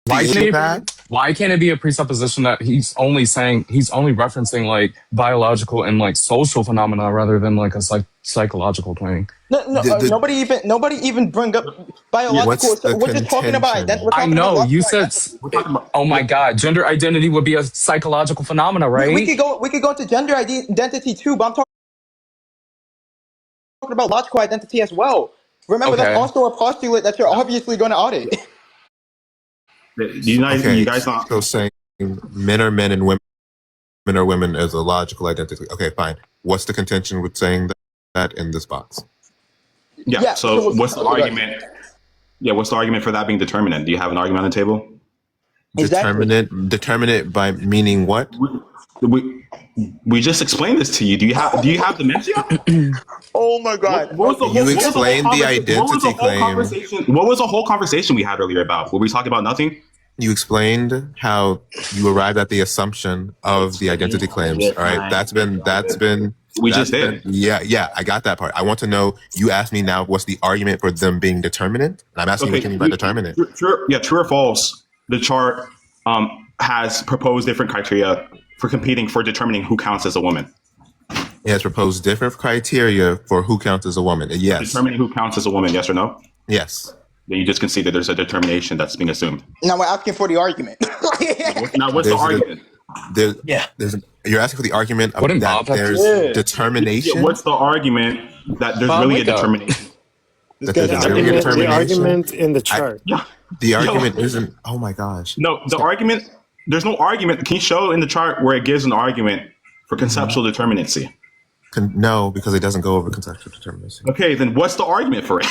Why issue can't with that? why can't it be a presupposition that he's only referencing like biological and like social phenomena rather than like a psychological thing? No, nobody even bring up biological. What's the We're just talking about contention? we're I talking about know you logical said. identity. We're talking about. Oh my God, gender identity would be a psychological phenomena, We right? could go into gender identity too, but I'm talking about logical identity as well. Remember, that's Okay. also a postulate that you're obviously going to audit. You guys not. So saying men are men and women are women as a logical identity. Okay, fine. What's the contention with saying that in this box? Yeah. So what's the argument? Yeah. What's the argument for that being determinant? Do you have an argument on the table? Exactly. Determinate by meaning what? We just explained this to you. Do you have dementia? Oh my God. What was You explained the identity claim. What was the whole conversation we had earlier about? Were we talking about nothing? You explained how you arrived at the assumption of the identity claims. All right, that's been. We just did. Yeah, I got that part. I want to know. You asked me now. What's the argument for them being determinate? And I'm asking what you mean by determinate. True or false? The chart has proposed different criteria for competing for determining who counts as a woman. It has proposed different criteria for who counts as a woman. Yes. Determining who counts as a woman. Yes or no? Yes. Then you just concede that there's a determination that's being assumed. Now we're asking for the argument. Now, what's the argument? You're asking for the argument of Wouldn't that Bob have to- there's determination. Yeah, what's the argument that there's Bob, really a wake up. determination? That there's really a The determination. argument in the chart. Yeah. The argument isn't. Oh my gosh. No, the argument. There's no argument. Can you show in the chart where it gives an argument for conceptual determinacy? No, because it doesn't go over conceptual determinacy. Okay, then what's the argument for it?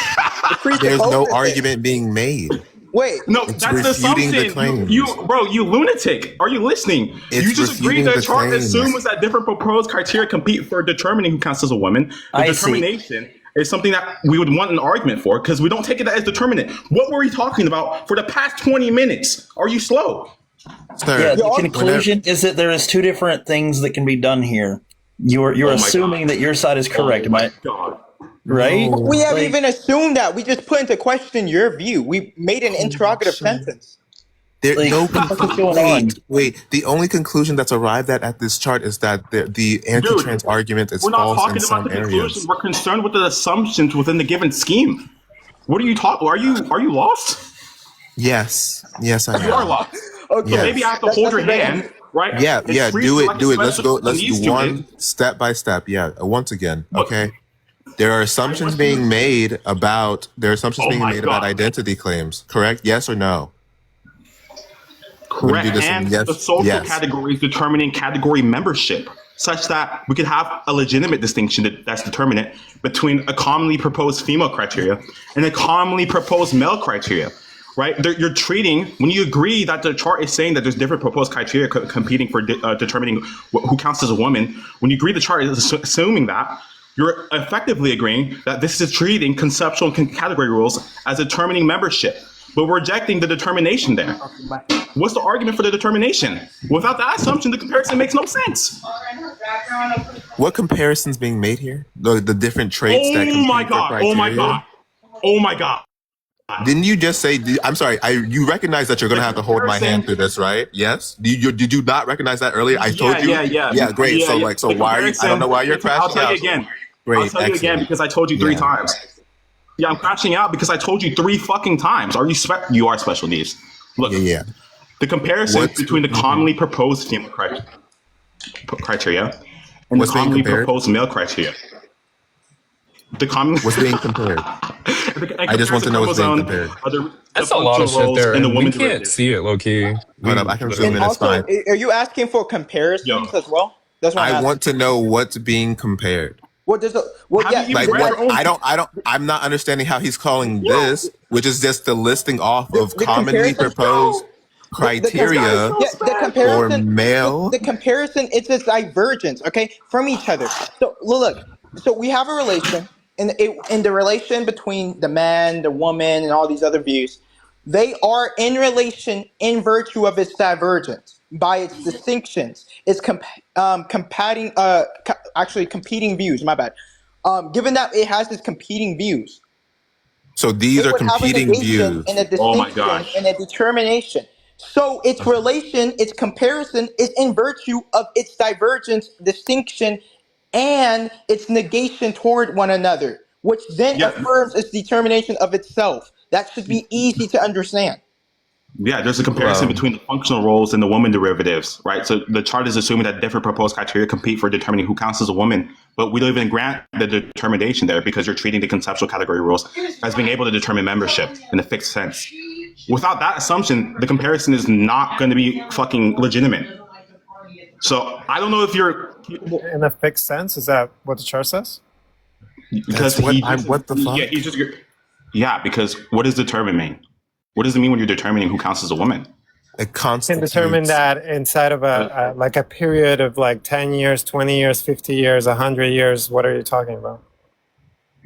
There's no argument being made. Wait. No, It's that's the refuting the assumption. claims. You lunatic. Are you listening? It's You just agreed refuting that the chart claims. assumes that different proposed criteria compete for determining who counts as a woman. The I see. determination is something that we would want an argument for because we don't take it as determinate. What were we talking about for the past 20 minutes? Are you slow? Sir, Yeah, the conclusion is that there is two different things that can be done here. You're my assuming God. that your side is correct, Oh my right? God. Right? We haven't Like- even assumed that. We just put into question your view. We made an interrogative sentence. There, Like, no what's going on? wait. The only conclusion that's arrived at this chart is that the anti-trans argument is We're not false in talking about some the conclusion. areas. We're concerned with the assumptions within the given scheme. What are you talking? Are you lost? Yes, I You are am. lost. Okay. So maybe I have to That's- hold your that's hand, right? Yeah, And yeah. treat Do you it. like a Let's special go. Let's needs do one student. step by step. Yeah. Once again. Okay. There are assumptions being made about Oh my God. identity claims. Correct? Yes or no? Correct. do this And in yes- the social yes. categories determining category membership, such that we could have a legitimate distinction that's determinate between a commonly proposed female criteria and a commonly proposed male criteria. Right? You're treating, when you agree that the chart is saying that there's different proposed criteria competing for determining who counts as a woman, when you agree the chart is assuming that, you're effectively agreeing that this is treating conceptual and category rules as determining membership, but we're rejecting the determination there. What's the argument for the determination? Without that assumption, the comparison makes no sense. What comparison's being made here? The different traits that Oh compete my for God. Oh my criteria? God. Oh my God. Didn't you just say? I'm sorry. You recognize that you're going to have to hold my hand through this, right? Yes. Did you not recognize that earlier? I told you. Yeah. Great. So The why are you? I don't know why you're crashing I'll tell out. you again. Great. I'll tell you again Excellent. because I told you three Yeah. times. Yeah, I'm crashing out because I told you 3 fucking times. You are special needs. Look, Yeah. the comparison What- between the commonly proposed female criteria and What's the being commonly compared? proposed male criteria. The commonly What's being compared? I just want to know what's being compared. That's a lot of shit there, in the and we woman can't derivative. see it, low key. Hold up, I can zoom And in. It's also, fine. are you asking for comparisons Yo. as well? That's what I'm I asking. want to know what's being compared. What does Have yeah, you even Like read what? your own- I'm not understanding how he's calling this, which is just the listing off of The commonly comparison- proposed criteria the for comparison, male. the comparison, it's a divergence, okay, from each other. So look, so we have a relation, and in the relation between the man, the woman, and all these other views, they are in relation in virtue of its divergence by its distinctions. It's actually competing views. My bad. Given that it has its competing views, So these it are would have a competing negation views. and a Oh my distinction gosh. and a determination. So its relation, its comparison is in virtue of its divergence, distinction, and its negation toward one another, which then Yeah, affirms its determination of itself. That should be easy to understand. yeah. There's a comparison Well, between the functional roles and the woman derivatives, right? So the chart is assuming that different proposed criteria compete for determining who counts as a woman, but we don't even grant the determination there because you're treating the conceptual category rules as being able to determine membership in a fixed sense. Without that assumption, the comparison is not going to be fucking legitimate. So I don't know if you're In a fixed sense, is that what the chart says? because That's what he I'm. What the fuck? yeah, he's just yeah, because what does determine mean? What does it mean when you're determining who counts as a woman? It Can constitutes. determine that inside of a like a period of like 10 years, 20 years, 50 years, 100 years. What are you talking about?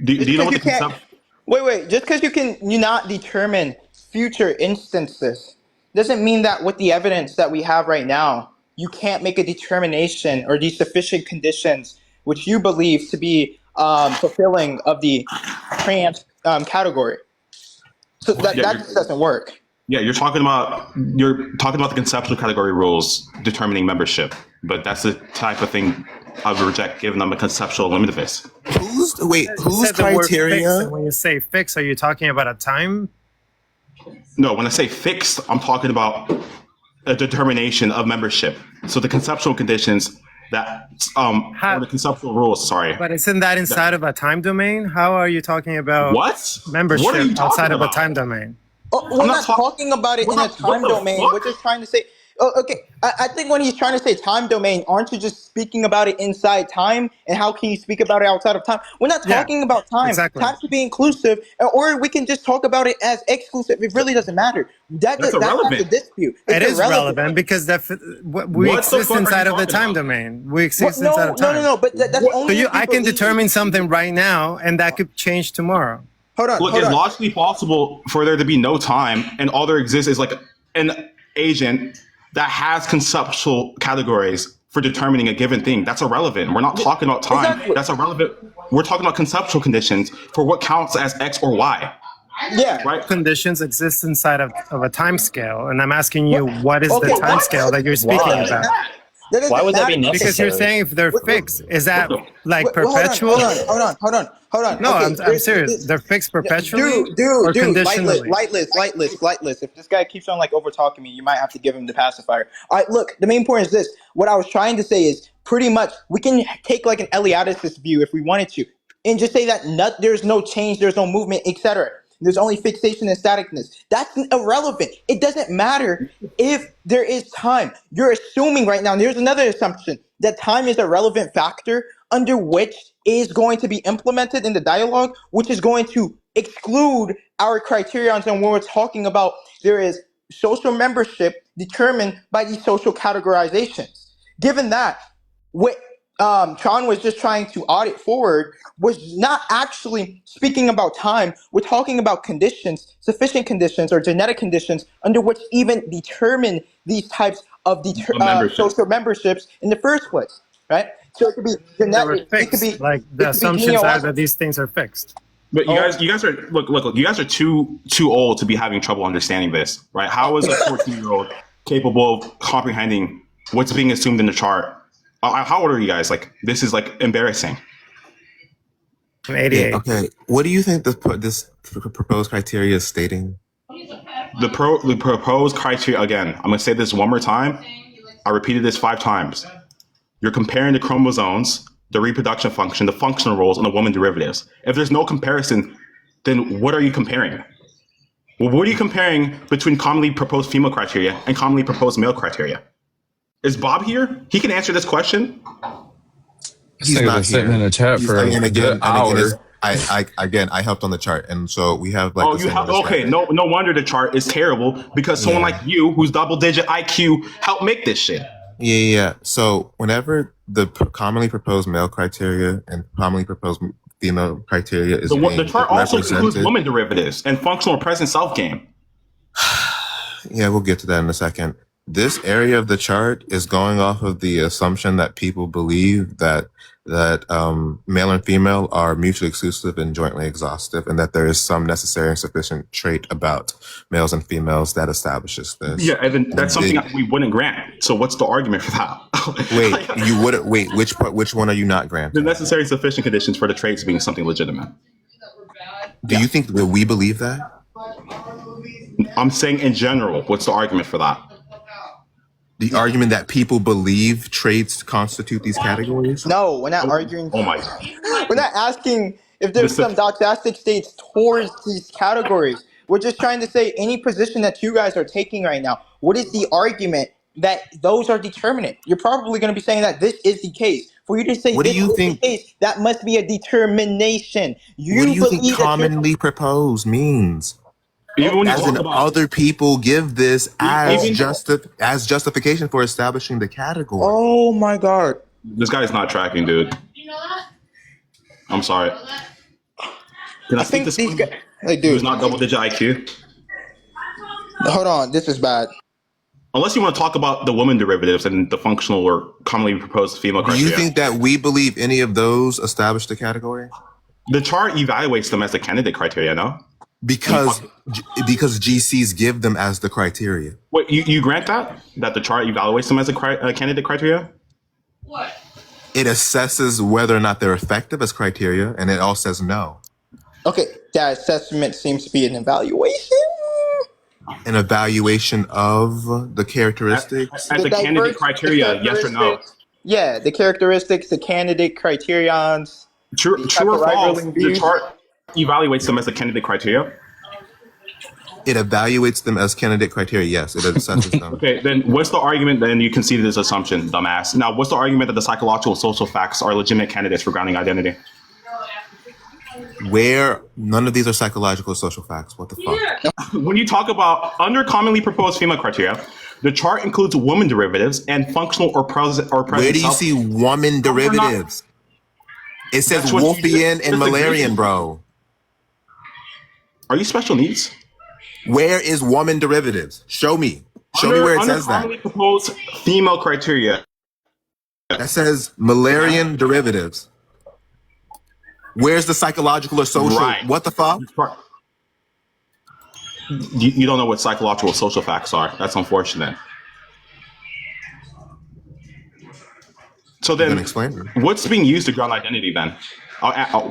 Do you know what the Because you can't. concept? Wait. Just because you not determine future instances doesn't mean that with the evidence that we have right now, you can't make a determination or these sufficient conditions which you believe to be fulfilling of the trans category. So that Yeah, just doesn't work. yeah, you're talking about the conceptual category rules determining membership, but that's the type of thing I would reject given I'm a conceptual limitivist. You Whose said the word fixed, criteria? and when you say fixed, are you talking about a time? No, when I say fixed, I'm talking about a determination of membership. So the conceptual conditions that or the conceptual rules. Sorry, But isn't that inside of a time domain? How are you talking about what? membership What are you talking outside of a about? time domain? Oh, we're I'm not not talk- talking about it We're in a not- what time the domain. fuck? We're just trying to say, oh, okay. I think when he's trying to say time domain, aren't you just speaking about it inside time? And how can you speak about it outside of time? We're not Yeah, talking about time. exactly. Time should be inclusive, or we can just talk about it as exclusive. It really doesn't matter. That's That's not the irrelevant. dispute. It It's is relevant because we What the exist fuck are inside you of the talking time about? domain. We exist No, inside of time. no. But that's What? only So if you I can believe- determine something right now, and that could change tomorrow. Hold on. Look, it's logically possible for there to be no time, and all there exists is like an agent that has conceptual categories for determining a given thing. That's irrelevant. We're not talking about time. Exactly. That's irrelevant. We're talking about conceptual conditions for what counts as X or Y, Yeah. right? Conditions exist inside of a time scale, and I'm asking you, what is Okay, the time what? scale that you're speaking Why? about? That doesn't Why would that be matter. Because you're necessary? saying if they're fixed, is that like Wait, perpetual? Hold on. No, Okay, I'm there's- serious. this- They're fixed perpetually Dude, or conditionally? lightless. If this guy keeps on like over talking me, you might have to give him the pacifier. All right, look, the main point is this. What I was trying to say is pretty much we can take like an Eliaticist view if we wanted to, and just say that there's no change, there's no movement, etc. There's only fixation and staticness. That's irrelevant. It doesn't matter if there is time. You're assuming right now, and here's another assumption, that time is a relevant factor under which is going to be implemented in the dialogue, which is going to exclude our criterions. And when we're talking about there is social membership determined by these social categorizations. Given that, what Tron was just trying to audit forward was not actually speaking about time. We're talking about conditions, sufficient conditions or genetic conditions under which even determine these types of membership. social memberships in the first place, right? So it could be They were genetic, it could fixed. be Like it the could be assumptions are genealogical. that these things are fixed. But you guys are look. You guys are too old to be having trouble understanding this, right? How is a 14-year-old capable of comprehending what's being assumed in the chart? How old are you guys? Like, this is like embarrassing. I'm 88. Okay, what do you think this proposed criteria is stating? The proposed criteria, again, I'm going to say this one more time. I repeated this 5 times. You're comparing the chromosomes, the reproduction function, the functional roles, and the woman derivatives. If there's no comparison, then what are you comparing? Well, what are you comparing between commonly proposed female criteria and commonly proposed male criteria? Is Bob here? He can answer this question. He's nigga not been sitting here. in the chat for and a good hour. I helped on the chart, and so we have like. Oh, the you same have okay. understanding. No wonder the chart is terrible because someone like you, who's double-digit IQ, helped make this shit. Yeah. So whenever the commonly proposed male criteria and commonly proposed female criteria is being The chart also includes represented, woman derivatives and functional present self game. yeah, we'll get to that in a second. This area of the chart is going off of the assumption that people believe that that male and female are mutually exclusive and jointly exhaustive, and that there is some necessary and sufficient trait about males and females that establishes this. Yeah, and then that's something that we wouldn't grant. So what's the argument for that? Wait, you wouldn't wait. Which part? Which one are you not The granting? necessary sufficient conditions for the traits being something legitimate. Do you think that we believe that? I'm saying in general, what's the argument for that? The argument that people believe traits constitute these categories? No, we're not arguing. Oh my. We're not asking if there's some doxastic states towards these categories. We're just trying to say any position that you guys are taking right now, what is the argument that those are determinate? You're probably going to be saying that this is the case. For you to say What do this you is think? the case, that must be a determination. What do you think believe that you're- commonly proposed means? Even when you As talk in, about other people give this as Even- as justification for establishing the category. Oh my god. this guy is not tracking, dude. I'm sorry. Can I I speak think to these someone guys, like, who's dude, not double-digit IQ? hold on, this is bad. Unless you want to talk about the woman derivatives and the functional or commonly proposed female Do criteria. you think that we believe any of those establish the category? The chart evaluates them as the candidate criteria, no? Because GCs give them as the criteria. Wait, you grant that the chart evaluates them as a candidate criteria? It assesses whether or not they're effective as criteria, and it all says no. Okay, that assessment seems to be an evaluation. An evaluation of the characteristics. As a candidate diverse- criteria, the yes or no? characteristics- Yeah, the characteristics, the candidate criterions. True or right false? ruling The views. chart evaluates them as a candidate criteria. It evaluates them as candidate criteria. Yes, it assesses them. Okay, then what's the argument? Then you conceded this assumption, dumbass. Now, what's the argument that the psychological social facts are legitimate candidates for grounding identity? Where none of these are psychological social facts. What the fuck? When you talk about under commonly proposed female criteria, the chart includes woman derivatives and functional or present Where do you self- see woman derivatives? It says That's what you Wolfian just and disagreed. Malarian, bro. Are you special needs? Where is woman derivatives? Show me. Show me where it says that. Commonly proposed female criteria. That says Malarian derivatives. Where's the psychological or social? Right. What the fuck? You don't know what psychological social facts are. That's unfortunate. So You then, can explain them. what's being used to ground identity then?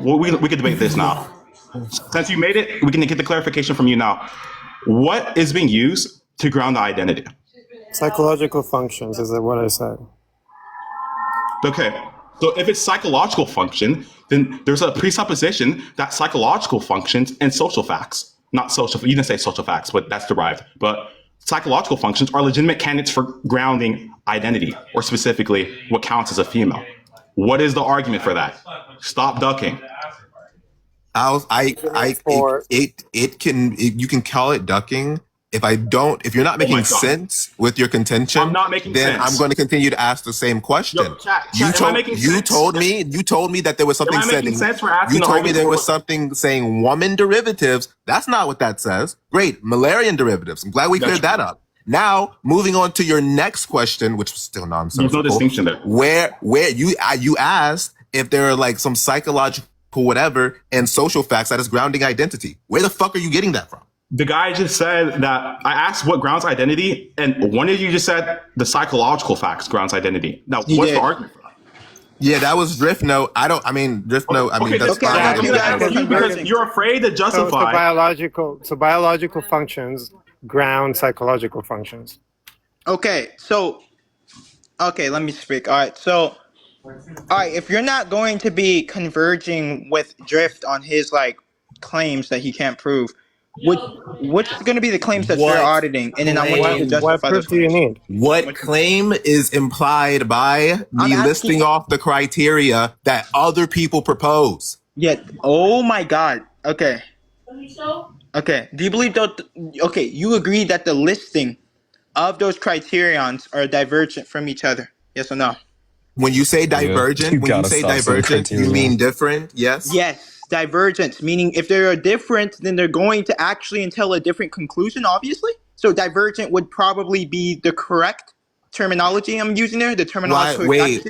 We could debate this now. Since you made it, we can get the clarification from you now. What is being used to ground the identity? Psychological functions is what I said. Okay. So if it's psychological function, then there's a presupposition that psychological functions and social facts, not social, you didn't say social facts, but that's derived. But psychological functions are legitimate candidates for grounding identity, or specifically what counts as a female. What is the argument for that? Stop ducking. You can call it ducking. If you're not making God. sense with your contention, I'm not making then sense. I'm going to continue to ask the same question. Yo, chat, you am I making sense? told me that there was something Am I making said. sense for asking You the told me argument there for was what- something saying woman derivatives. That's not what that says. Great, Malarian derivatives. I'm glad we That's cleared that up. Now, moving on to your next question, which was still nonsensical. There's no distinction there. Where you asked if there are like some psychological whatever and social facts that is grounding identity. Where the fuck are you getting that from? The guy just said that I asked what grounds identity, and one of you just said the psychological facts grounds identity. Now, You what's did. the argument for that? Yeah, that was Drift Note. Drift Note. Okay, That's okay, fine. I I'm got you gonna guys. ask you because you're afraid to So justify. biological functions ground psychological functions. Okay, let me speak. All right, if you're not going to be converging with Drift on his like claims that he can't prove, what's going to be the claims that What you're auditing, and then I want you to claim? What justify those proof do you claims. need? What claim is implied by me asking- listing off the criteria that other people propose? Yeah. Oh my God. Okay. Okay. Do you believe that? Okay, you agree that the listing of those criterions are divergent from each other? Yes or no? When you say You divergent, gotta stop saying you criteria. mean different? Yes. Yes, divergence, meaning if they are different, then they're going to actually entail a different conclusion, obviously. So divergent would probably be the correct terminology I'm using there, the terminology. Wait,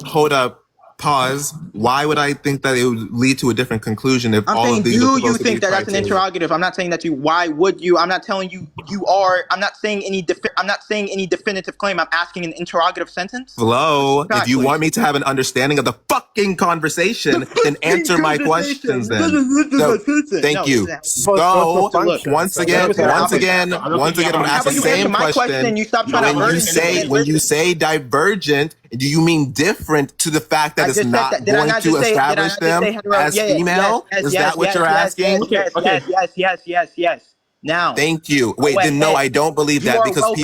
hold up. Pause. Why would I think that it would lead to a different conclusion if I'm all saying, of these are do you supposed to be think that that's an criteria? interrogative? I'm not saying that you. Why would you? I'm not telling you you are. I'm not saying any. I'm not saying any definitive claim. I'm asking an interrogative sentence. Flo, if Fact, you want please. me to have an understanding of the fucking conversation, then answer my questions then. So, thank No, you. listen. social So, So look, function. once So this is again, what's that's gonna once happen. again, I don't once think again, I'm you gonna How ask the about you have answer same my question question. and you stop trying to When you verge say and when you listen? say divergent, do you mean different to the fact that I it's just said that. not Did I going not to just say? Did I establish not just them say hetero? as Yeah, yeah, yes, female? yes, Is yes, that what yes, you're yes, yes, asking? Okay, yes, okay. yes, yes, yes, yes, yes. Now, Thank you. go Wait, then no, ahead. I don't believe You that are because welcome.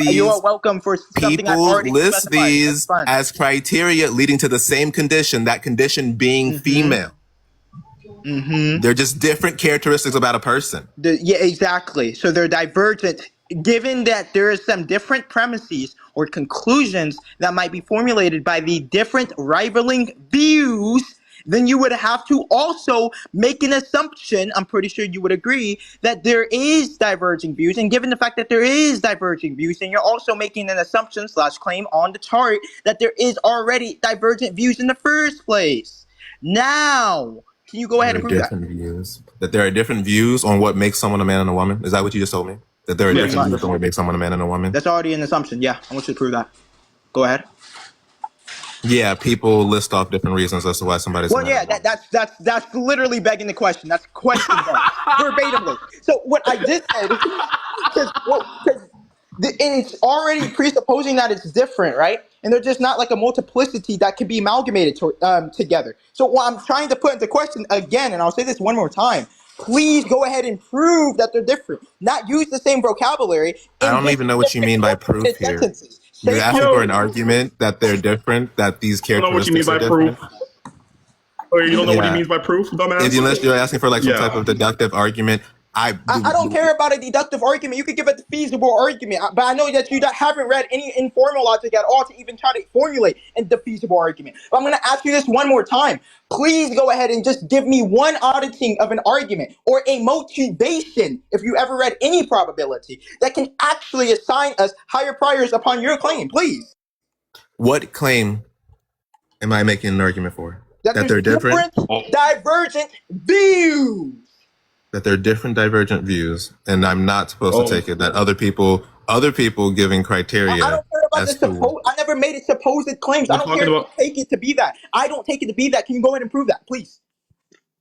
You are welcome for something I've people already list specified. That's these fine. as criteria leading to the same condition, that condition being Mm-hmm. female. Mm-hmm. They're just different characteristics about a person. Yeah, exactly. So they're divergent. Given that there is some different premises or conclusions that might be formulated by the different rivaling views, then you would have to also make an assumption. I'm pretty sure you would agree that there is diverging views. And given the fact that there is diverging views, then you're also making an assumption slash claim on the chart that there is already divergent views in the first place. Now, can you go ahead There and are prove that? different views. That there are different views on what makes someone a man and a woman. Is that what you just told me? That there are Yes, Pretty different much. views on what makes someone a man and a woman? That's already an assumption. Yeah, I want you to prove that. Go ahead. Yeah, people list off different reasons as to why somebody's a Well, man and yeah, a woman. that's literally begging the question. That's question bank, verbatimly. So what I just said, because it's already presupposing that it's different, right? And they're just not like a multiplicity that can be amalgamated together. So what I'm trying to put into question again, and I'll say this one more time. Please go ahead and prove that they're different. Not use the same vocabulary I in don't just even know what you different mean by proof truncated here. sentences. You're Say asking for an Yo, argument that they're different, that these I don't know what you mean characteristics are by proof. different. Or you don't know what he Yeah. means by proof, If dumbass? unless you're asking for like some type Yeah. of deductive argument, I don't care about a deductive argument. You could give a feasible argument, but I know that you haven't read any informal logic at all to even try to formulate the feasible argument. But I'm going to ask you this one more time. Please go ahead and just give me one auditing of an argument or a motivation, if you ever read any probability, that can actually assign us higher priors upon your claim, please. what claim am I making an argument for? That That there's they're different? different divergent views. That there are different divergent views, and I'm not supposed to Oh. take it that other people giving criteria I don't care about the as to supposed. I never made it supposed claims. I We're don't care talking if you about. take it to be that. I don't take it to be that. Can you go ahead and prove that, please?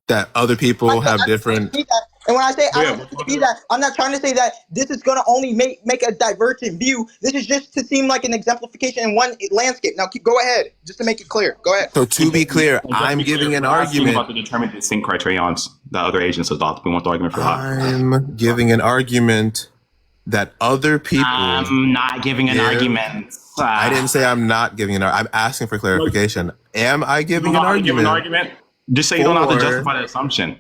that other I people don't have take it to different. be that. And when I say I Yeah, don't we're take it to talking be about. that, I'm not trying to say that this is going to only make a divergent view. This is just to seem like an exemplification in one landscape. Now, go ahead, just to make it clear. Go ahead. So to be clear, And just to I'm be clear, giving an we're asking about argument. the determined distinct criterions that other agents adopt. We want the argument for that. I'm giving an argument that other people. I'm not giving an give- argument. I didn't say I'm not giving an. I'm asking for clarification. Am I You giving don't an know how to give an argument? argument. Just say you don't know how to For- justify the assumption.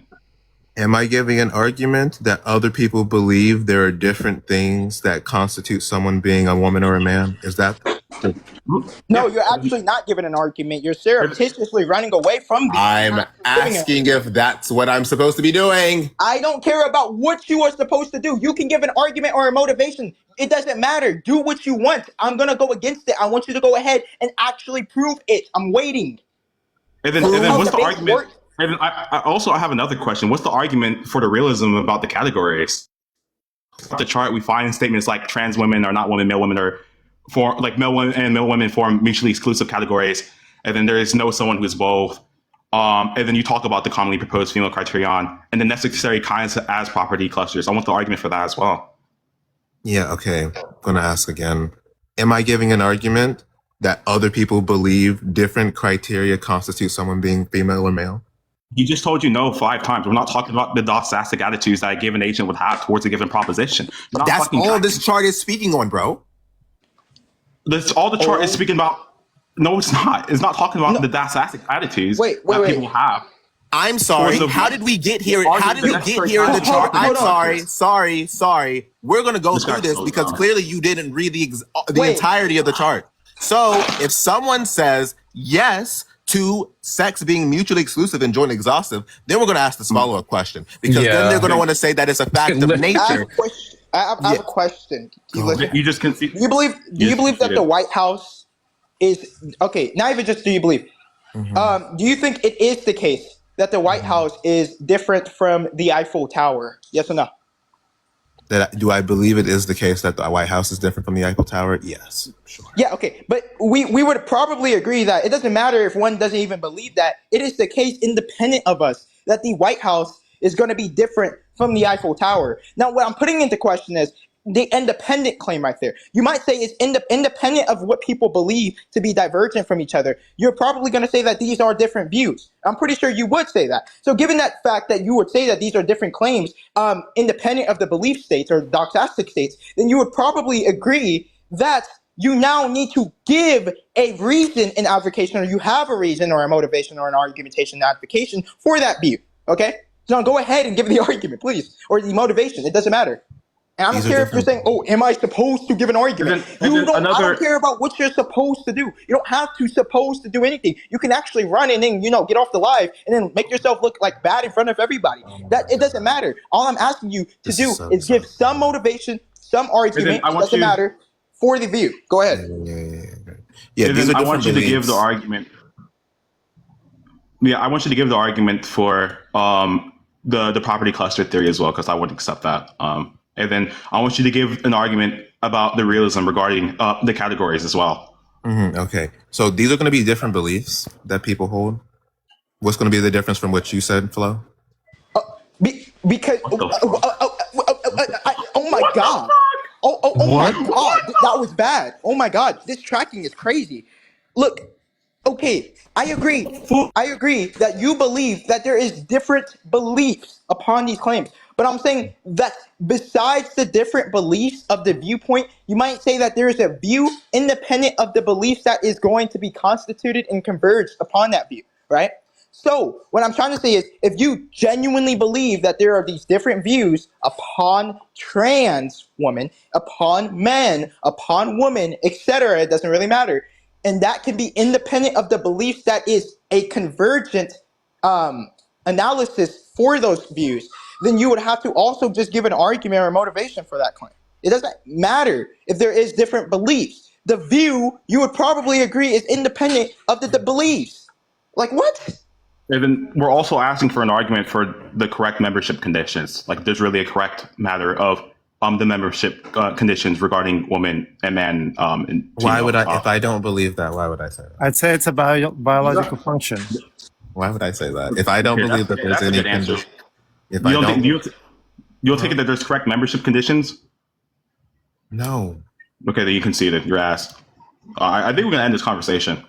Am I giving an argument that other people believe there are different things that constitute someone being a woman or a man? Is that? No, you're actually not giving an argument. You're surreptitiously running away from the. I'm giving an asking if that's what I'm supposed to be doing. I don't care about what you are supposed to do. You can give an argument or a motivation. It doesn't matter. Do what you want. I'm going to go against it. I want you to go ahead and actually prove it. I'm waiting. And then Prove how what's the base argument? works. And then I have another question. What's the argument for the realism about the categories? The chart we find statements like trans women are not women, male women are form like male women and male women form mutually exclusive categories, and then there is no someone who's both. And then you talk about the commonly proposed female criterion and the necessary kinds as property clusters. I want the argument for that as well. Yeah, okay. I'm going to ask again. Am I giving an argument that other people believe different criteria constitute someone being female or male? He just told you no 5 times. We're not talking about the doxastic attitudes that a given agent would have towards a given proposition. We're not That's fucking all tracking. this chart is speaking on, bro. That's all the chart is speaking about. No, it's not. It's not talking about the doxastic attitudes Wait. that people have. I'm sorry. Towards the- How did we get here? Argument How did we that get that's here in the very- chart? Hold I'm on. sorry. We're going to go This through guy's this so because dumb. clearly you didn't read the Wait. entirety of the chart. So if someone says yes to sex being mutually exclusive and joint exhaustive, then we're going to ask this follow-up question because then Yeah. they're going to want to say that it's a fact of I have nature. a question. I have a question. Can you listen? You just concede. Do you believe that the White House is okay? Not even just do you believe? Do you think it is the case that the White House is different from the Eiffel Tower? Yes or no? Do I believe it is the case that the White House is different from the Eiffel Tower? Yes, sure. Yeah, okay. But we would probably agree that it doesn't matter if one doesn't even believe that. It is the case independent of us that the White House is going to be different from the Eiffel Tower. Now, what I'm putting into question is the independent claim right there. You might say it's independent of what people believe to be divergent from each other. You're probably going to say that these are different views. I'm pretty sure you would say that. So given that fact that you would say that these are different claims, independent of the belief states or doxastic states, then you would probably agree that you now need to give a reason in advocation, or you have a reason or a motivation or an argumentation in advocation for that view. Okay? So now go ahead and give the argument, please, or the motivation. It doesn't matter. And I don't care if you're saying, "Oh, am I supposed to give an argument?" I don't care about what you're supposed to do. You don't have to supposed to do anything. You can actually run and then get off the live and then make yourself look like bad in front of everybody. That it doesn't matter. All I'm asking you to do is give some motivation, some argument. It doesn't matter for the view. Go ahead. Yeah. I want you to give the argument. Yeah, I want you to give the argument for the property cluster theory as well, because I wouldn't accept that. And then I want you to give an argument about the realism regarding the categories as well. Okay. So these are going to be different beliefs that people hold. What's going to be the difference from what you said, Flo? Because oh my god. Oh my god. That was bad. Oh my god. This tracking is crazy. Look, okay, I agree. I agree that you believe that there is different beliefs upon these claims. But I'm saying that besides the different beliefs of the viewpoint, you might say that there is a view independent of the beliefs that is going to be constituted and converged upon that view, right? So what I'm trying to say is, if you genuinely believe that there are these different views upon trans women, upon men, upon women, etc., it doesn't really matter, and that can be independent of the beliefs that is a convergent analysis for those views, then you would have to also just give an argument or motivation for that claim. It doesn't matter if there is different beliefs. The view, you would probably agree, is independent of the beliefs. Like, what? And then we're also asking for an argument for the correct membership conditions. Like, there's really a correct matter of the membership conditions regarding women and men. And why would I, if I don't believe that, why would I say that? I'd say it's a biological function. Why would I say that? If I don't believe that there's any condition. You don't take it that there's correct membership conditions? No. Okay, then you conceded. Your ass. I think we're gonna end this conversation.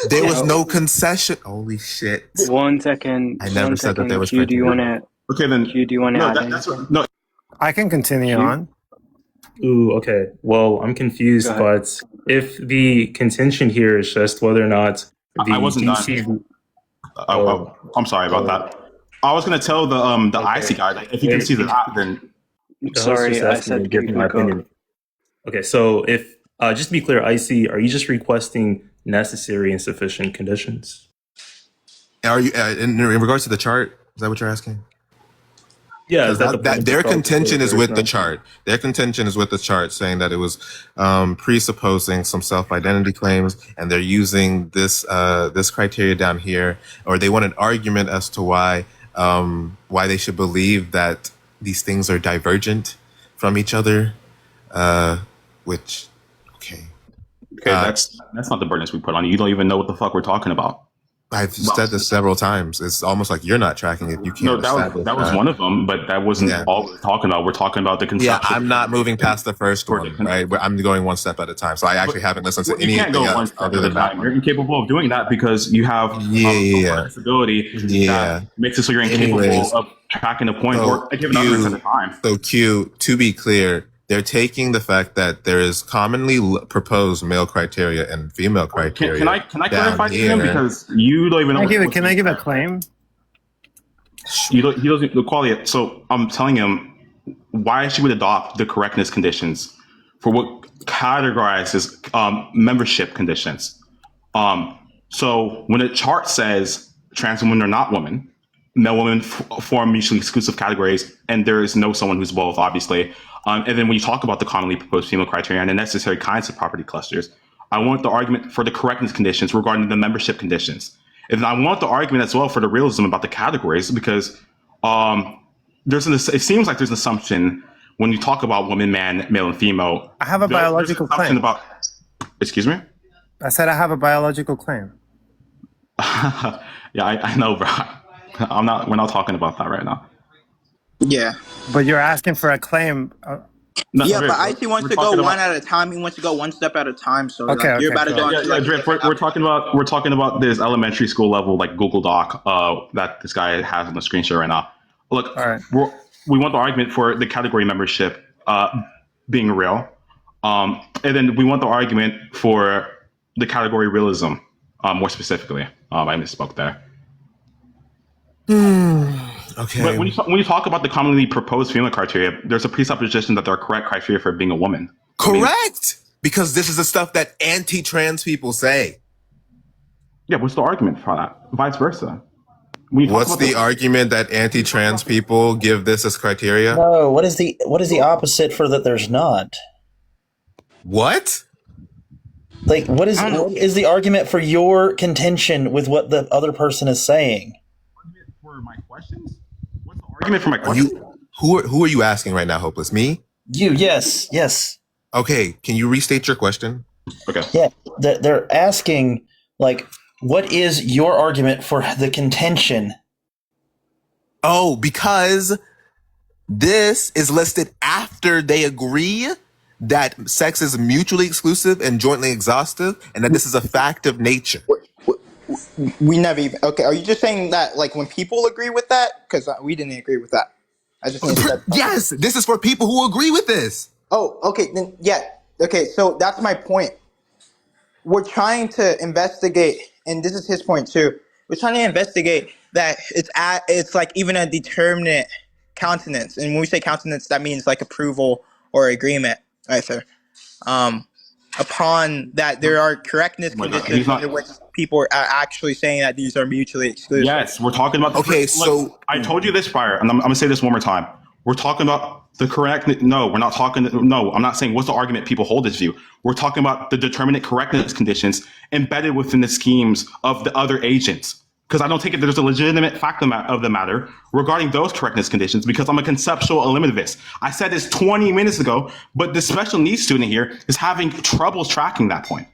There was no concession. Holy shit! 1 second. I never said that there was. Q, do you want to? Okay, then. Q, do you want to add no. I can continue on. Ooh, okay. Well, I'm confused, but if the contention here is just whether or not the I wasn't DC. done. I'm sorry about that. I was gonna tell the Icy guy that if you can see the app, then. Sorry, I said give my opinion. Okay, so if just to be clear, Icy, are you just requesting necessary and sufficient conditions? Are you in regards to the chart? Is that what you're asking? Yeah, their contention is with the chart. Their contention is with the chart, saying that it was presupposing some self-identity claims, and they're using this this criteria down here, or they want an argument as to why they should believe that these things are divergent from each other. Which, okay, that's not the burdens we put on you. You don't even know what the fuck we're talking about. I've said this several times. It's almost like you're not tracking it. You can't. No, that was one of them, but that wasn't all we're talking about. We're talking about the conception. Yeah, I'm not moving past the first one, right? I'm going one step at a time. So I actually haven't listened to anything else other than that. You're incapable of doing that because you have flexibility that makes it so you're incapable of tracking a point or giving utterance at a time. So Q, to be clear, they're taking the fact that there is commonly proposed male criteria and female criteria. Can I clarify to him, because you don't even know? Can I give a claim? He doesn't call it. So I'm telling him why she would adopt the correctness conditions for what categorizes membership conditions. So when a chart says trans women are not women, male women form mutually exclusive categories, and there is no someone who's both, obviously. And then when you talk about the commonly proposed female criteria and the necessary kinds of property clusters, I want the argument for the correctness conditions regarding the membership conditions. And I want the argument as well for the realism about the categories, because it seems like there's an assumption when you talk about woman, man, male, and female. I have a biological claim. Excuse me? I said I have a biological claim. Yeah, I know, bro. We're not talking about that right now. Yeah. But you're asking for a claim. No, Yeah, Drip, but Icy wants to go one at a time. He wants to go one step at a time. So Okay, you're about to go. Yeah, Drip, we're talking about this elementary school level like Google Doc that this guy has on the screen share right now. Look, All right. we want the argument for the category membership being real, and then we want the argument for the category realism more specifically. I misspoke there. Okay. But when you talk about the commonly proposed female criteria, there's a presupposition that there are correct criteria for being a woman. Correct. Because this is the stuff that anti-trans people say. Yeah, what's the argument for that? Vice versa. What's the argument that anti-trans people give this as criteria? No, what is the opposite for that there's not? What? Like, what is the argument for your contention with what the other person is saying? For my questions? What's the argument for my questions? Who are you asking right now, Hopeless? Me? You, yes. Okay, can you restate your question? Okay. Yeah, they're asking, like, what is your argument for the contention? Oh, because this is listed after they agree that sex is mutually exclusive and jointly exhaustive, and that this is a fact of nature. We never even. Okay, are you just saying that like when people agree with that? Because we didn't agree with that. I just think that. Yes, this is for people who agree with this. Oh, okay, then yeah. Okay, so that's my point. We're trying to investigate, and this is his point too. We're trying to investigate that it's like even a determinate countenance, and when we say countenance, that means like approval or agreement, right, sir? Upon that, there are correctness conditions under which people are actually saying that these are mutually exclusive. Yes, we're talking about. So I told you this prior, and I'm going to say this one more time. We're talking about the correct. No, we're not talking. No, I'm not saying what's the argument people hold this view. We're talking about the determinate correctness conditions embedded within the schemes of the other agents. Because I don't take it there's a legitimate fact of the matter regarding those correctness conditions, because I'm a conceptual eliminativist. I said this 20 minutes ago, but the special needs student here is having trouble tracking that point.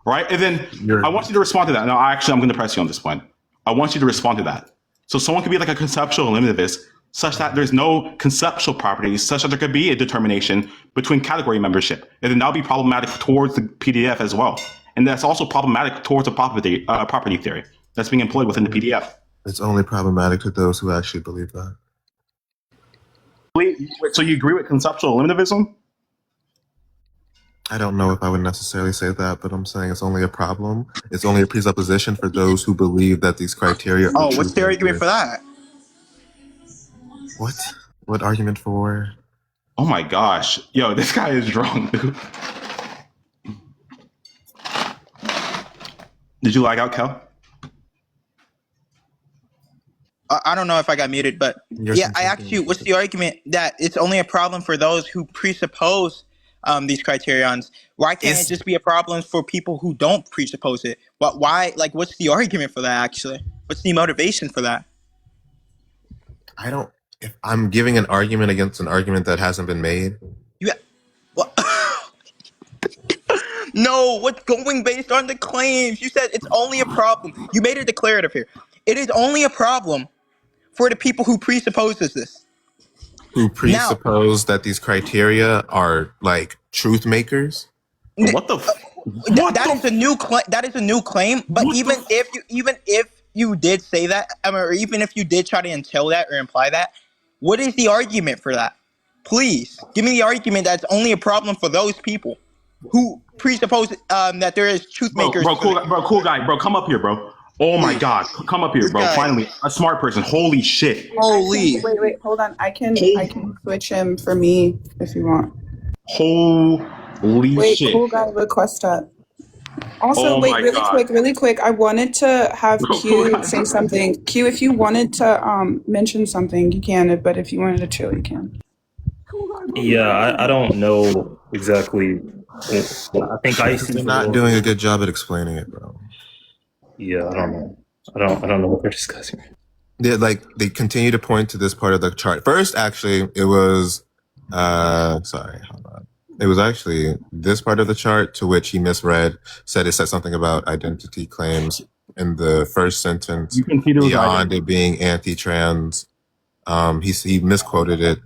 Right? And then I want you to respond to that. No, I'm going to press you on this point. I want you to respond to that. So someone could be like a conceptual eliminativist such that there's no conceptual properties, such that there could be a determination between category membership. And then that'll be problematic towards the PDF as well. And that's also problematic towards a property theory that's being employed within the PDF. It's only problematic to those who actually believe that. Wait, so you agree with conceptual eliminativism? I don't know if I would necessarily say that, but I'm saying it's only a problem. It's only a presupposition for those who believe that these criteria are Oh, what's the argument for that? What? What argument for? Oh my gosh. Yo, this guy is drunk, dude. Did you lag out, Kel? I don't know if I got muted, but yeah, I asked you, what's the argument that it's only a problem for those who presuppose these criterions? Why can't it just be a problem for people who don't presuppose it? But why? Like, what's the argument for that? Actually, what's the motivation for that? I don't. If I'm giving an argument against an argument that hasn't been made. Yeah. Well, no, what's going based on the claims? You said it's only a problem. You made it declarative here. It is only a problem for the people who presupposes this. Who presuppose that these criteria are like truth makers? What the? That is a new claim. That is a new claim. But even if you did say that, or even if you did try to entail that or imply that, what is the argument for that? Please give me the argument that's only a problem for those people who presuppose that there is truth makers. Cool guy, bro, come up here, bro. Oh my God, come up here, bro. Finally, a smart person. Holy shit. Holy. Wait, hold on. I can switch him for me if you want. Holy shit. Cool guy, request that. Also, really quick. I wanted to have Q say something. Q, if you wanted to mention something, you can. But if you wanted to chill, you can. Yeah, I don't know exactly I think Icy's They're not doing a good job at explaining it, bro. Yeah, I don't know. I don't know what they're discussing. Yeah, like they continue to point to this part of the chart. First, actually, it was sorry, hold on. It was actually this part of the chart to which he misread, said it said something about identity claims in the first sentence beyond it being anti-trans. He misquoted it.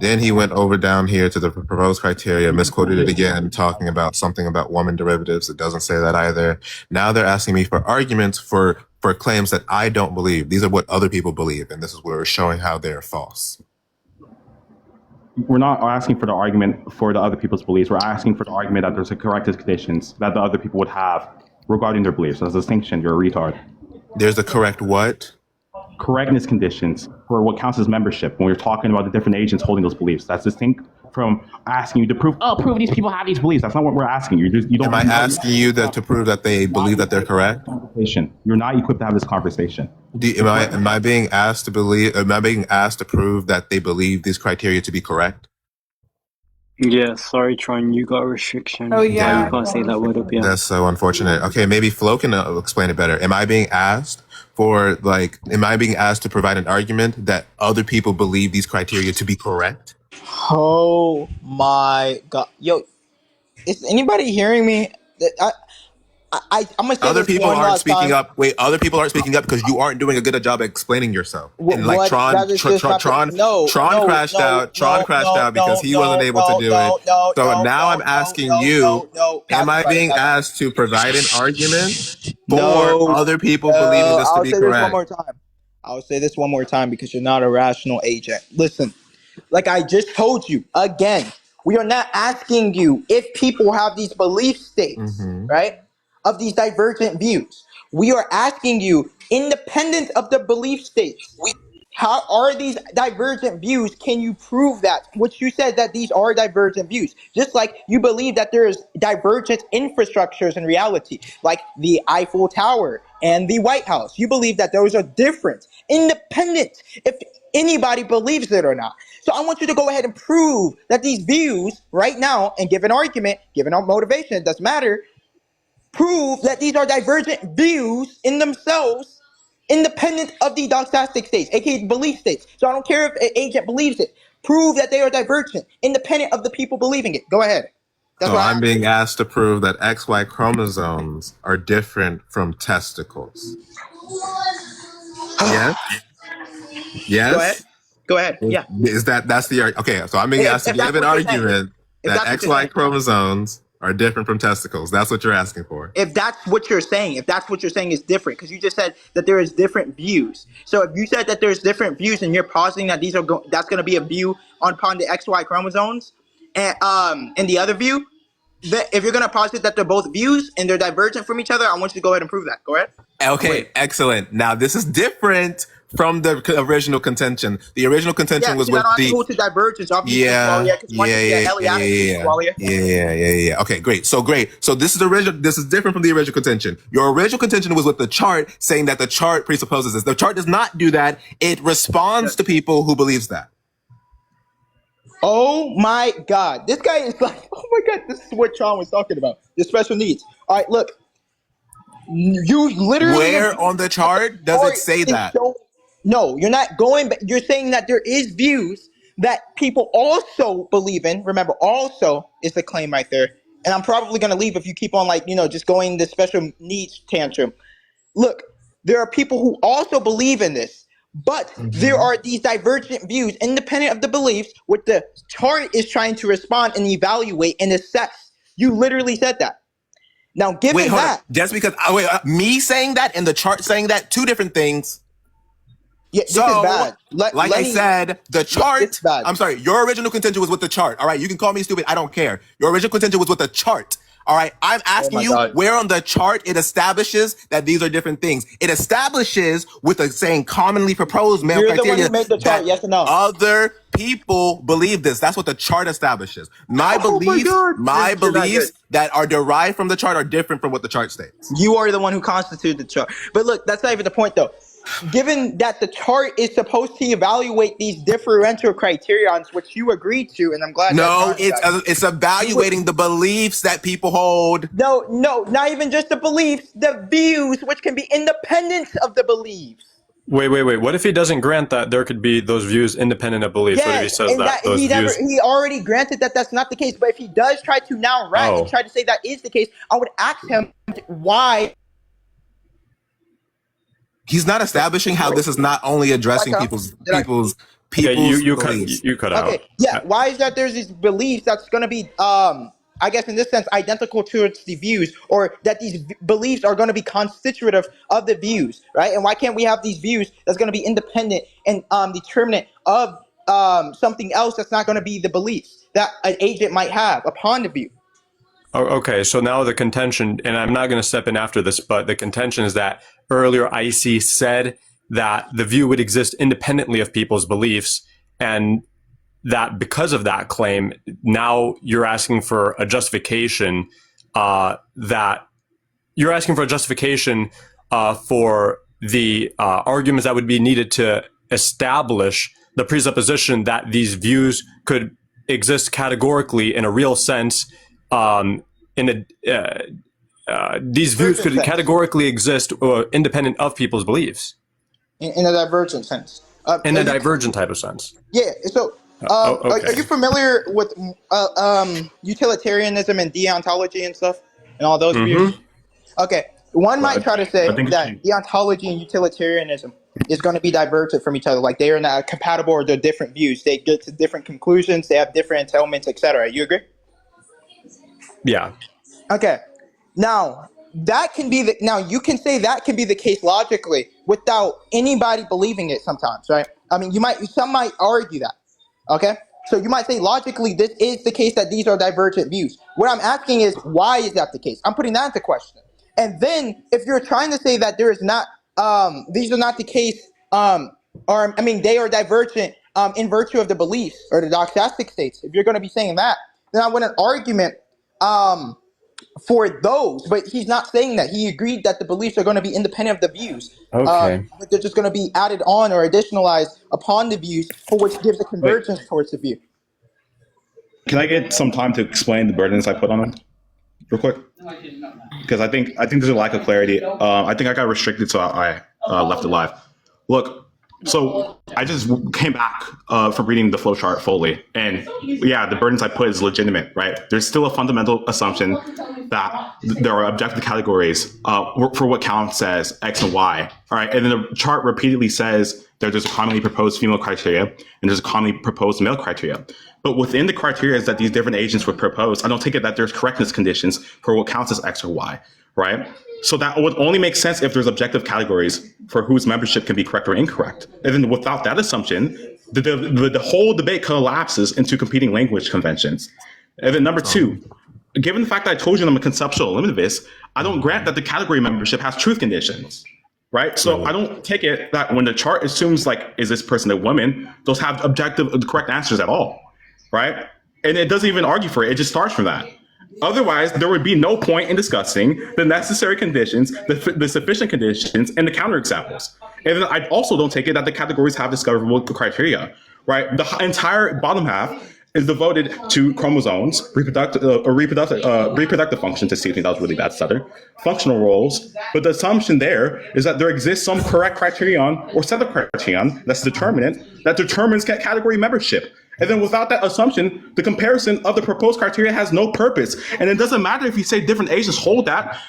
Then he went over down here to the proposed criteria, misquoted it again, talking about something about woman derivatives. It doesn't say that either. Now they're asking me for arguments for claims that I don't believe. These are what other people believe, and this is where we're showing how they're false. We're not asking for the argument for the other people's beliefs. We're asking for the argument that there's a corrective conditions that the other people would have regarding their beliefs. There's a distinction. You're a retard. There's a correct what? Correctness conditions for what counts as membership when we're talking about the different agents holding those beliefs. That's distinct from asking you to prove these people have these beliefs. That's not what we're asking you. You don't. Am I asking you to prove that they believe that they're correct? You're not equipped to have this conversation. Am I being asked to believe? Am I being asked to prove that they believe these criteria to be correct? Yeah, sorry, Tron, you got a restriction. Oh, yeah. You can't say that word up, yeah. That's so unfortunate. Okay, maybe Flo can explain it better. Am I being asked to provide an argument that other people believe these criteria to be correct? Oh my god, yo, is anybody hearing me? I'm gonna say Other this people one aren't last speaking time. up. Wait, other people aren't speaking up because you aren't doing a good job at explaining yourself. And like What? Tron That is just happened. Tron crashed out. Tron crashed out because he wasn't able to do it. So now I'm asking you, am I being asked to provide an argument for other people believing this to be correct? I'll say this one more time because you're not a rational agent. Listen, like I just told you again, we are not asking you if people have these belief states, right? Of these divergent views. We are asking you, independent of the belief states, how are these divergent views? Can you prove that? Which you said that these are divergent views. Just like you believe that there is divergent infrastructures in reality, like the Eiffel Tower and the White House. You believe that those are different, independent, if anybody believes it or not. So I want you to go ahead and prove that these views right now, and give an argument, give a motivation, it doesn't matter, prove that these are divergent views in themselves, independent of the doxastic states, aka belief states. So I don't care if an agent believes it. Prove that they are divergent, independent of the people believing it. Go ahead. So I'm being asked to prove that XY chromosomes are different from testicles. Yes? Yes? Go ahead. Yeah. That's the argument? Okay, so I'm being asked to give an argument that XY chromosomes are different from testicles. That's what you're asking for. If that's what you're saying is different, because you just said that there is different views. So if you said that there's different views and you're positing that that's going to be a view upon the XY chromosomes, and the other view, if you're going to posit that they're both views and they're divergent from each other, I want you to go ahead and prove that. Go ahead. Okay, excellent. Now this is different from the original contention. The original contention was with the to divergence. Yeah. Okay, great. So this is different from the original contention. Your original contention was with the chart, saying that the chart presupposes this. The chart does not do that. It responds to people who believes that. Oh my God, this guy is like, oh my God, this is what Tron was talking about. The special needs. All right, look. You literally. Where on the chart does it say that? No, you're not going back. You're saying that there is views that people also believe in. Remember, also is the claim right there. And I'm probably going to leave if you keep on just going the special needs tantrum. Look, there are people who also believe in this, but there are these divergent views, independent of the beliefs, which the chart is trying to respond and evaluate and assess. You literally said that. Now, given that, just because me saying that and the chart saying that, two different things. Yeah, this is bad. I said, the chart. I'm sorry. Your original contention was with the chart. All right, you can call me stupid. I don't care. Your original contention was with the chart. All right, I'm asking you where on the chart it establishes that these are different things. It establishes with a saying commonly proposed male criteria. The one who made the chart, yes or no? Other people believe this. That's what the chart establishes. My beliefs that are derived from the chart are different from what the chart states. You are the one who constituted the chart. But look, that's not even the point though. given that the chart is supposed to evaluate these differential criterions, which you agreed to, and I'm glad that No, Johnny got it's you would, evaluating the beliefs that people hold. no, not even just the beliefs, the views, which can be independent of the beliefs. Wait. What if he doesn't grant that there could be those views independent of beliefs? What if he Yes, says and that that those views? he already granted that that's not the case. But if he does try to now rat and Oh, try to say that is the case, I would ask him why. He's not establishing how this is not only addressing yeah. You beliefs. cut Okay, out. yeah. Why is that there's these beliefs that's going to be, I guess in this sense, identical towards the views, or that these beliefs are going to be constitutive of the views, right? And why can't we have these views that's going to be independent and determinate of something else that's not going to be the beliefs that an agent might have upon the view? Okay, so now the contention, and I'm not going to step in after this, but the contention is that earlier Icy said that the view would exist independently of people's beliefs, and that because of that claim, now you're asking for a justification that you're asking for a justification for the arguments that would be needed to establish the presupposition that these views could exist categorically in a real sense. These views could categorically exist independent of people's beliefs. In a divergent sense. In a divergent type of sense. Yeah. So, okay. are you familiar with utilitarianism and deontology and stuff, and all those views? Okay. One might try to say that deontology and utilitarianism is going to be divergent from each other. Like they are not compatible, or they're different views. They get to different conclusions. They have different entailments, etc. You agree? Yeah. Okay. Now that can be the. Now you can say that can be the case logically without anybody believing it. Sometimes, right? I mean, some might argue that. Okay. So you might say logically this is the case that these are divergent views. What I'm asking is why is that the case? I'm putting that into question. And then if you're trying to say that there is not these are not the case or I mean they are divergent in virtue of the beliefs or the doxastic states. If you're going to be saying that, then I want an argument for those, but he's not saying that. He agreed that the beliefs are going to be independent of the views. Okay. But they're just going to be added on or additionalized upon the views, for which gives a convergence towards the view. Can I get some time to explain the burdens I put on him, real quick? Because I think there's a lack of clarity. I think I got restricted, so I left it live. Look. So I just came back from reading the flowchart fully, and yeah, the burdens I put is legitimate, right? There's still a fundamental assumption that there are objective categories for what counts as X and Y, all right? And then the chart repeatedly says that there's a commonly proposed female criteria and there's a commonly proposed male criteria. But within the criteria that these different agents would propose, I don't take it that there's correctness conditions for what counts as X or Y, right? So that would only make sense if there's objective categories for whose membership can be correct or incorrect. And then without that assumption, the whole debate collapses into competing language conventions. And then number two, given the fact that I told you I'm a conceptual eliminativist, I don't grant that the category membership has truth conditions, right? So I don't take it that when the chart assumes like, is this person a woman, those have objective, correct answers at all, right? And it doesn't even argue for it. It just starts from that. Otherwise, there would be no point in discussing the necessary conditions, the sufficient conditions, and the counterexamples. And then I also don't take it that the categories have discoverable criteria, right? The entire bottom half is devoted to chromosomes, reproductive functions, excuse me, that was really bad stutter, functional roles. But the assumption there is that there exists some correct criterion or set of criterion that's determinant that determines category membership. And then without that assumption, the comparison of the proposed criteria has no purpose. And it doesn't matter if you say different agents hold that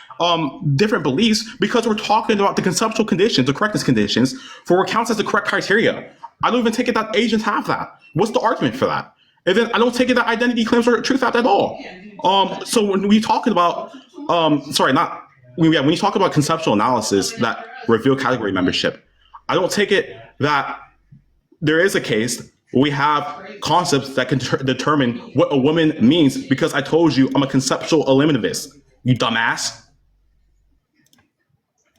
different beliefs, because we're talking about the conceptual conditions, the correctness conditions for what counts as the correct criteria. I don't even take it that agents have that. What's the argument for that? And then I don't take it that identity claims are truth at all. So when we talk about, when you talk about conceptual analysis that reveal category membership, I don't take it that there is a case we have concepts that can determine what a woman means because I told you I'm a conceptual eliminativist. You dumbass.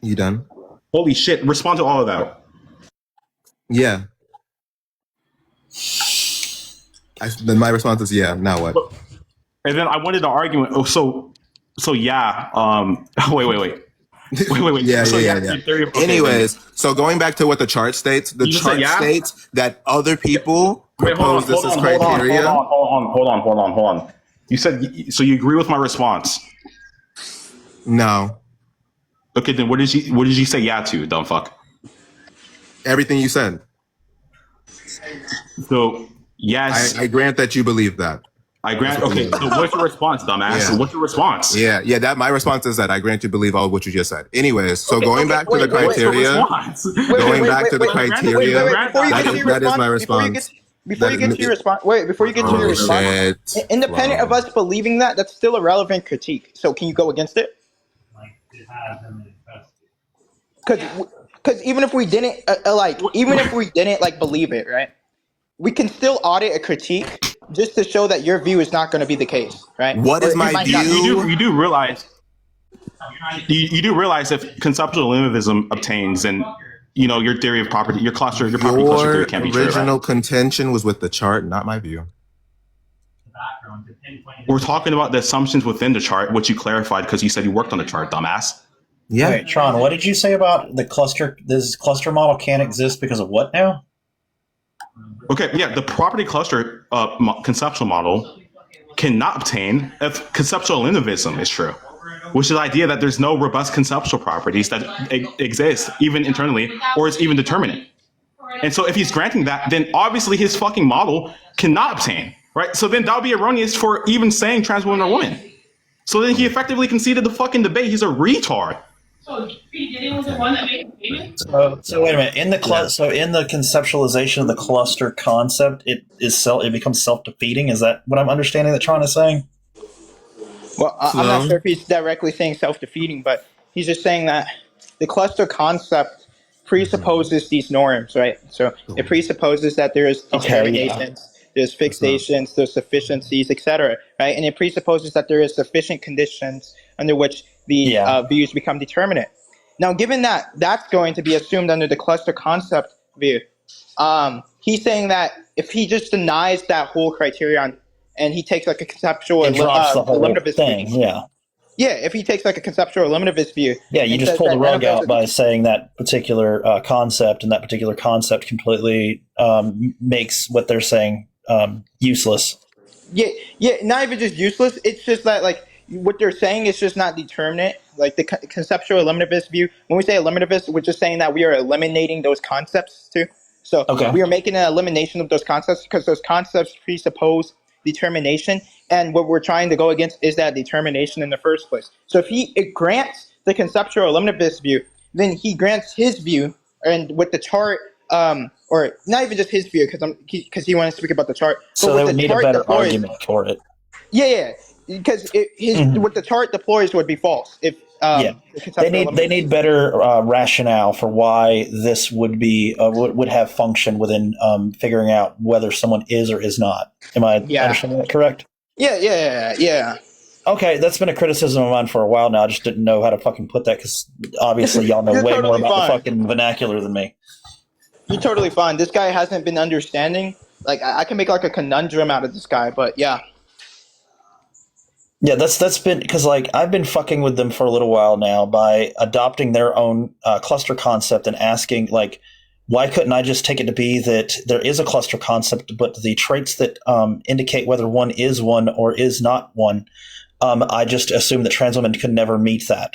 You done? Holy shit. Respond to all of that. Yeah. Then my response is yeah. Now what? And then I wanted to argue. So yeah. Wait. Wait. Yeah, So yeah, yeah, yeah, your theory of- yeah. okay, Anyways, so going back to what the chart states, the You just said chart yeah? states that other people Wait, propose this as criteria. hold on. You said so. You agree with my response? No, Okay, then what did you say yeah to, dumb fuck? everything you said. So yes, I grant that you believe that. I grant. Okay, so what's your response, dumbass? Yeah. What's your response? Yeah. That my response is that I grant you believe all of what you just said. Anyways, so going back to the What's your criteria, response? going back to the criteria, Before you get to your that is response, my response. before you get to your response, before you get to your Oh response, shit! independent of us believing that, that's still a relevant critique. So can you go against it? Because even if we didn't even if we didn't believe it, right? We can still audit a critique just to show that your view is not going to be the case, right? What is my view? You do realize if conceptual limbivism obtains, and your theory of property, your property cluster theory can't be true. Original contention was with the chart, not my view. We're talking about the assumptions within the chart, which you clarified because you said you worked on the chart, dumbass. Yeah. Wait, Tron, what did you say about the cluster? This cluster model can't exist because of what now? Okay, yeah, the property cluster conceptual model cannot obtain if conceptual limbivism is true, which is the idea that there's no robust conceptual properties that exist even internally or is even determinate. And so if he's granting that, then obviously his fucking model cannot obtain, right? So then that would be erroneous for even saying trans woman or woman. So then he effectively conceded the fucking debate. He's a retard. So P. Diddy was the one that made the payment? So wait a minute. In the conceptualization of the cluster concept, it becomes self-defeating. Is that what I'm understanding that Tron is saying? Well, I'm not sure if he's directly saying self-defeating, but he's just saying that the cluster concept presupposes these norms, right? So it presupposes that there is determinations, there's fixations, there's sufficiencies, etc., right? And it presupposes that there is sufficient conditions under which the views become determinate. Now, given that that's going to be assumed under the cluster concept view, he's saying that if he just denies that whole criterion and he takes a conceptual eliminativist view, if he takes a conceptual eliminativist view, you just pull the rug out by saying that particular concept, and that particular concept completely makes what they're saying useless. Not even just useless. It's just that what they're saying is just not determinate. Like the conceptual eliminativist view, when we say eliminativist, we're just saying that we are eliminating those concepts too. So we are making an elimination of those concepts because those concepts presuppose determination, and what we're trying to go against is that determination in the first place. So if he grants the conceptual eliminativist view, then he grants his view, and with the chart, or not even just his view, because he wants to speak about the chart. So they would need a better argument for it. Because what the chart deploys would be false. If they need better rationale for why this would be would have function within figuring out whether someone is or is not. Am I understanding that correct? Yeah. Okay, that's been a criticism of mine for a while now. I just didn't know how to fucking put that because obviously y'all know way more about the fucking vernacular than me. You're totally fine. This guy hasn't been understanding. I can make a conundrum out of this guy, but yeah. Yeah, that's been because I've been fucking with them for a little while now by adopting their own cluster concept and asking why couldn't I just take it to be that there is a cluster concept, but the traits that indicate whether one is one or is not one, I just assume that trans women could never meet that.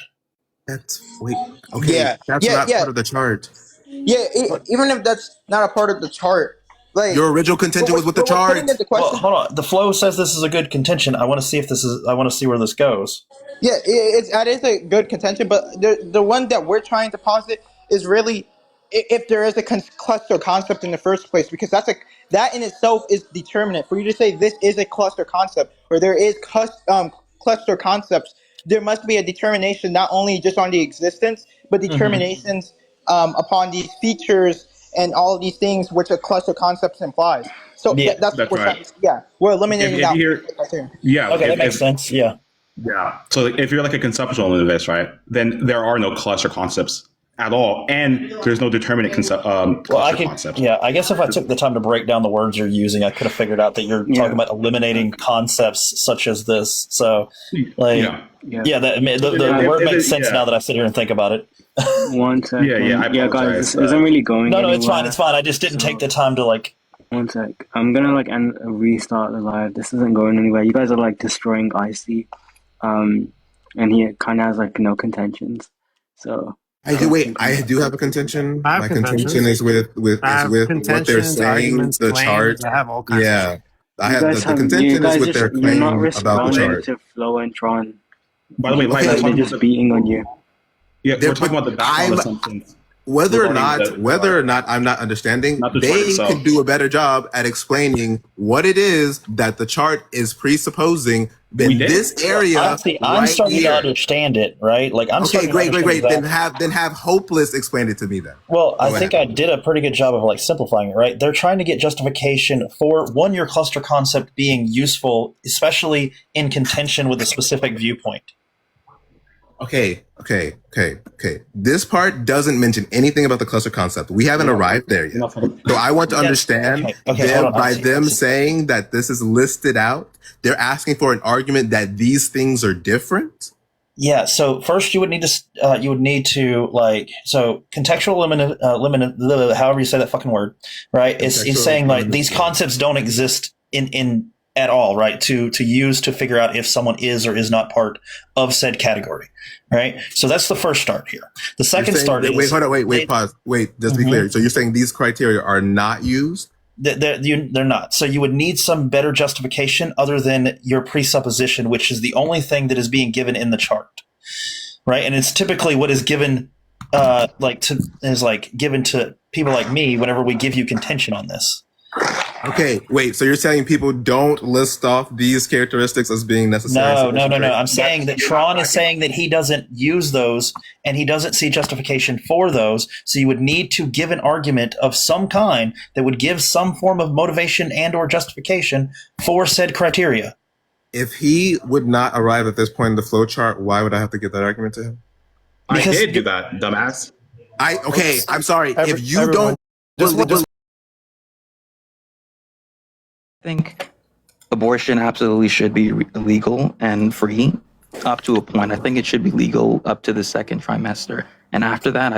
That's not part of the chart. Yeah, even if that's not a part of the chart. Your original contention was with the chart. Well, hold on. The flow says this is a good contention. I want to see where this goes. Yeah, that is a good contention, but the one that we're trying to posit is really if there is a cluster concept in the first place, because that in itself is determinate. For you to say this is a cluster concept or there is cluster concepts, there must be a determination not only just on the existence, but determinations upon these features and all of these things which a cluster concept implies. So that's what we're right. we're eliminating that. Okay, that makes sense. Yeah. So if you're a conceptual eliminativist, right, then there are no cluster concepts at all, and there's no determinate cluster concept. Yeah, I guess if I took the time to break down the words you're using, I could have figured out that you're talking about eliminating concepts such as this. So, like, the word makes sense now that I sit here and think about it. 1 second. Yeah, guys, this isn't really going No, anywhere. it's fine. It's fine. I just didn't take the time to, like... 1 sec. I'm gonna, like, restart the live. This isn't going anywhere. You guys are, like, destroying Icy. And he kind of has, like, no contentions. So... I do have a contention. My contention is with what they're saying, the chart. I have all kinds yeah. of I have the contention is with their claim not about the chart. to Flo and Tron. By the way, they're just beating on you. Yeah, we're talking about the background assumptions. Whether or not I'm not understanding, they can do a better job at explaining what it is that the chart is presupposing in this area. I'm starting to understand it, right? Like, I'm okay, great. Then have Hopeless explain it to me then. Well, I think I did a pretty good job of, like, simplifying it, right? They're trying to get justification for your cluster concept being useful, especially in contention with a specific viewpoint. Okay. This part doesn't mention anything about the cluster concept. We haven't arrived there yet. So I want to understand by them saying that this is listed out, they're asking for an argument that these things are different. Yeah. So first, you would need to like, so contextual limit, however you say that fucking word, right? Is saying like these concepts don't exist in at all, right? To use to figure out if someone is or is not part of said category, right? So that's the first start here. The second start is... Pause. Just to be clear. So you're saying these criteria are not used? They're not. So you would need some better justification other than your presupposition, which is the only thing that is being given in the chart, right? And it's typically what is given, given to people like me whenever we give you contention on this. Okay, wait. So you're saying people don't list off these characteristics as being necessary? No. I'm saying that Tron is saying that he doesn't use those and he doesn't see justification for those. So you would need to give an argument of some kind that would give some form of motivation and or justification for said criteria. If he would not arrive at this point in the flow chart, why would I have to give that argument to him? Because I did do that, dumbass. I'm sorry. If you don't... I think abortion absolutely should be legal and free up to a point. I think it should be legal up to the second trimester. And after that,